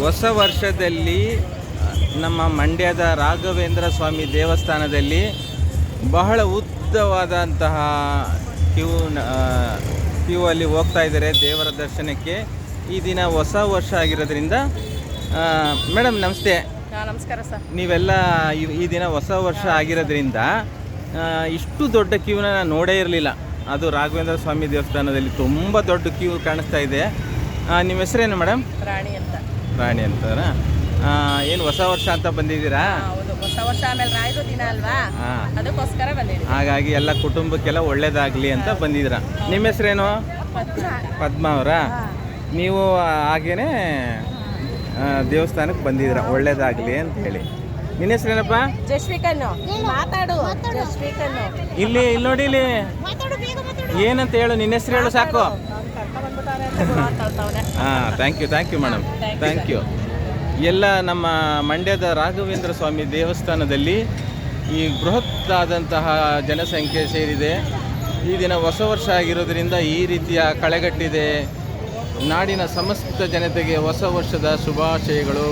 ಹೊಸ ವರ್ಷದಲ್ಲಿ ನಮ್ಮ ಮಂಡ್ಯದ ರಾಘವೇಂದ್ರ ಸ್ವಾಮಿ ದೇವಸ್ಥಾನದಲ್ಲಿ ಬಹಳ ಉದ್ದವಾದಂತಹ ಕ್ಯೂ ಅಲ್ಲಿ ಹೋಗ್ತಾ ಇದ್ದಾರೆ ದೇವರ ದರ್ಶನಕ್ಕೆ. ಈ ದಿನ ಹೊಸ ವರ್ಷ ಆಗಿರೋದ್ರಿಂದ ಮೇಡಮ್ ನಮಸ್ತೆ. ನಮಸ್ಕಾರ ಸರ್. ನೀವೆಲ್ಲ ಈ ದಿನ ಹೊಸ ವರ್ಷ ಆಗಿರೋದ್ರಿಂದ ಇಷ್ಟು ದೊಡ್ಡ ಕ್ಯೂನ ನಾನು ನೋಡೇ ಇರಲಿಲ್ಲ. ಅದು ರಾಘವೇಂದ್ರ ಸ್ವಾಮಿ ದೇವಸ್ಥಾನದಲ್ಲಿ ತುಂಬ ದೊಡ್ಡ ಕ್ಯೂ ಕಾಣಿಸ್ತಾ ಇದೆ. ನಿಮ್ಮ ಹೆಸರೇನು ಮೇಡಮ್? ರಾಣಿ ಅಂತ. ರಾಣಿ ಅಂತಾರಾ? ಏನು ಹೊಸ ವರ್ಷ ಅಂತ ಬಂದಿದ್ದೀರಾ? ಹೌದು, ಹೊಸ ವರ್ಷ ಆಮೇಲೆ ರಾಯರು ದಿನ ಅಲ್ವಾ, ಅದಕ್ಕೋಸ್ಕರ ಬಂದಿದ್ದೀವಿ. ಹಾಗಾಗಿ ಎಲ್ಲ ಕುಟುಂಬಕ್ಕೆಲ್ಲ ಒಳ್ಳೇದಾಗಲಿ ಅಂತ ಬಂದಿದ್ದೀರಾ. ನಿಮ್ಮ ಹೆಸರೇನು? ಪದ್ಮ ಅವರಾ? ನೀವು ಹಾಗೇನೆ ದೇವಸ್ಥಾನಕ್ಕೆ ಬಂದಿದ್ದೀರಾ ಒಳ್ಳೇದಾಗಲಿ ಅಂತ ಹೇಳಿ. ನಿನ್ನ ಹೆಸರೇನಪ್ಪ? ಜಸ್ವಿಕನ್ನು. ಮಾತಾಡು ಜಸ್ವಿಕನ್ನು. ಇಲ್ಲಿ ನೋಡಿ, ಇಲ್ಲಿ ಏನಂತ ಹೇಳು, ನಿನ್ನ ಹೆಸರು ಹೇಳು ಸಾಕು. Thank you madam, thank you. ಎಲ್ಲ ನಮ್ಮ ಮಂಡ್ಯದ ರಾಘವೇಂದ್ರ ಸ್ವಾಮಿ ದೇವಸ್ಥಾನದಲ್ಲಿ ಈ ಬೃಹತ್ತಾದಂತಹ ಜನಸಂಖ್ಯೆ ಸೇರಿದೆ. ಈ ದಿನ ಹೊಸ ವರ್ಷ ಆಗಿರೋದ್ರಿಂದ ಈ ರೀತಿಯ ಕಳೆಗಟ್ಟಿದೆ. ನಾಡಿನ ಸಮಸ್ತ ಜನತೆಗೆ ಹೊಸ ವರ್ಷದ ಶುಭಾಶಯಗಳು.